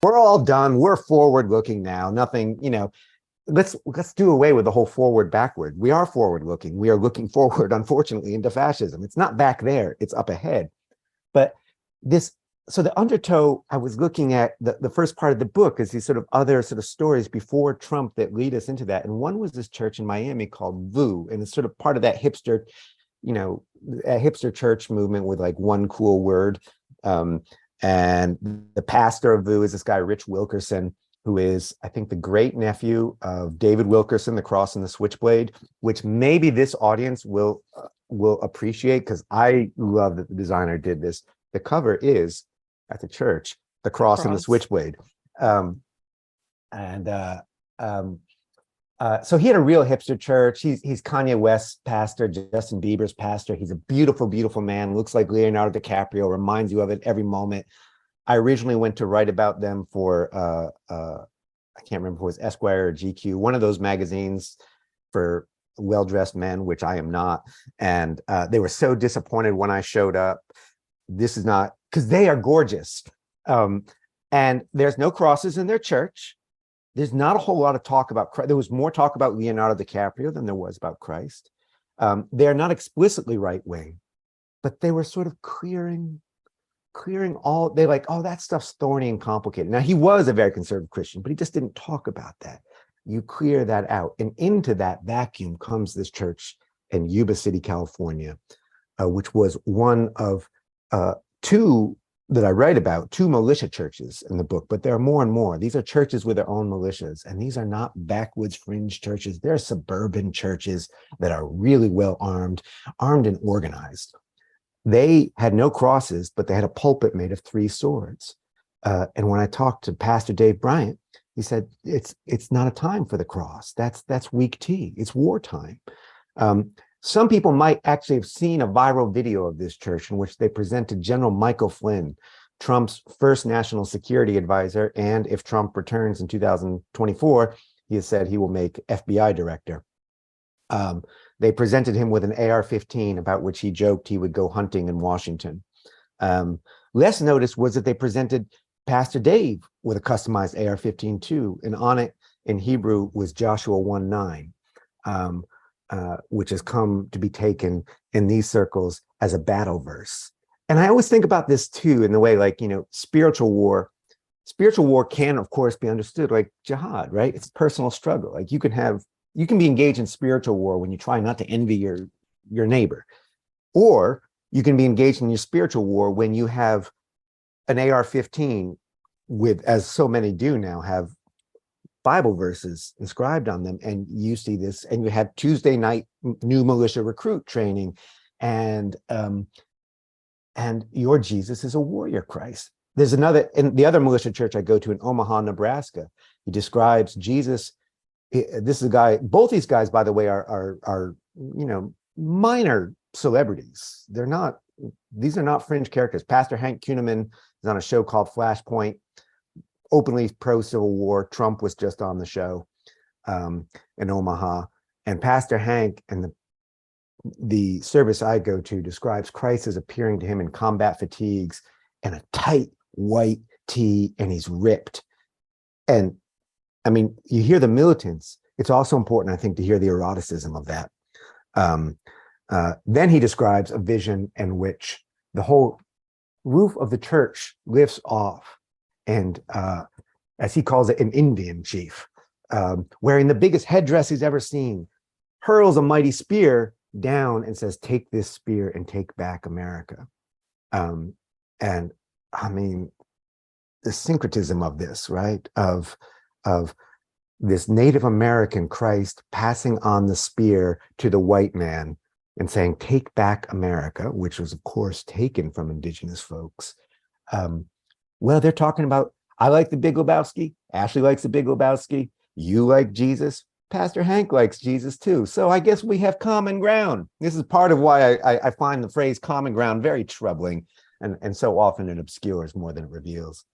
We're all done. We're forward looking now. Nothing, let's do away with the whole forward backward. We are forward looking. We are looking forward, unfortunately, into fascism. It's not back there, it's up ahead. But this, so the Undertow, I was looking at the first part of the book is these sort of other sort of stories before Trump that lead us into that. And one was this church in Miami called VU, and it's sort of part of that hipster, a hipster church movement with like one cool word. And the pastor of VU is this guy, Rich Wilkerson, who is, I think, the great nephew of David Wilkerson, The Cross and the Switchblade, which maybe this audience will appreciate because I love that the designer did this. The cover is at the church, The Cross and the Switchblade. So he had a real hipster church. He's Kanye West's pastor, Justin Bieber's pastor. He's a beautiful, beautiful man. Looks like Leonardo DiCaprio, reminds you of it every moment. I originally went to write about them for, I can't remember if it was Esquire or GQ, one of those magazines for well-dressed men, which I am not. And they were so disappointed when I showed up. This is not, because they are gorgeous. And there's no crosses in their church. There's not a whole lot of talk about Christ. There was more talk about Leonardo DiCaprio than there was about Christ. They are not explicitly right-wing, but they were sort of clearing all, they like, oh, that stuff's thorny and complicated. Now, he was a very conservative Christian, but he just didn't talk about that. You clear that out. And into that vacuum comes this church in Yuba City, California, which was one of two that I write about, two militia churches in the book, but there are more and more. These are churches with their own militias, and these are not backwoods fringe churches. They're suburban churches that are really well armed and organized. They had no crosses, but they had a pulpit made of 3 swords. And when I talked to Pastor Dave Bryant, he said, it's not a time for the cross. That's weak tea. It's wartime. Some people might actually have seen a viral video of this church in which they presented General Michael Flynn, Trump's first national security advisor. And if Trump returns in 2024, he has said he will make FBI director. They presented him with an AR-15, about which he joked he would go hunting in Washington. Less noticed was that they presented Pastor Dave with a customized AR-15 too, and on it in Hebrew was Joshua 1:9, which has come to be taken in these circles as a battle verse. And I always think about this too, in the way, like, spiritual war can, of course, be understood like jihad, right? It's personal struggle. Like you can be engaged in spiritual war when you try not to envy your neighbor, or you can be engaged in your spiritual war when you have an AR-15 with, as so many do now, have Bible verses inscribed on them, and you see this, and you have Tuesday night new militia recruit training, and your Jesus is a warrior Christ. There's another, in the other militia church I go to in Omaha, Nebraska, he describes Jesus. This is a guy, both these guys, by the way, are minor celebrities. These are not fringe characters. Pastor Hank Kuhneman is on a show called Flashpoint, openly pro-Civil War. Trump was just on the show in Omaha. And Pastor Hank and the service I go to describes Christ as appearing to him in combat fatigues and a tight white tee, and he's ripped. And I mean, you hear the militants. It's also important, I think, to hear the eroticism of that. Then he describes a vision in which the whole roof of the church lifts off, and as he calls it, an Indian chief, wearing the biggest headdress he's ever seen, hurls a mighty spear down and says, "Take this spear and take back America." And I mean, the syncretism of this, right? Of this Native American Christ passing on the spear to the white man and saying, "Take back America," which was, of course, taken from indigenous folks. Well, they're talking about, I like the Big Lebowski. Ashley likes the Big Lebowski. You like Jesus. Pastor Hank likes Jesus too. So I guess we have common ground. This is part of why I find the phrase common ground very troubling. And so often it obscures more than it reveals.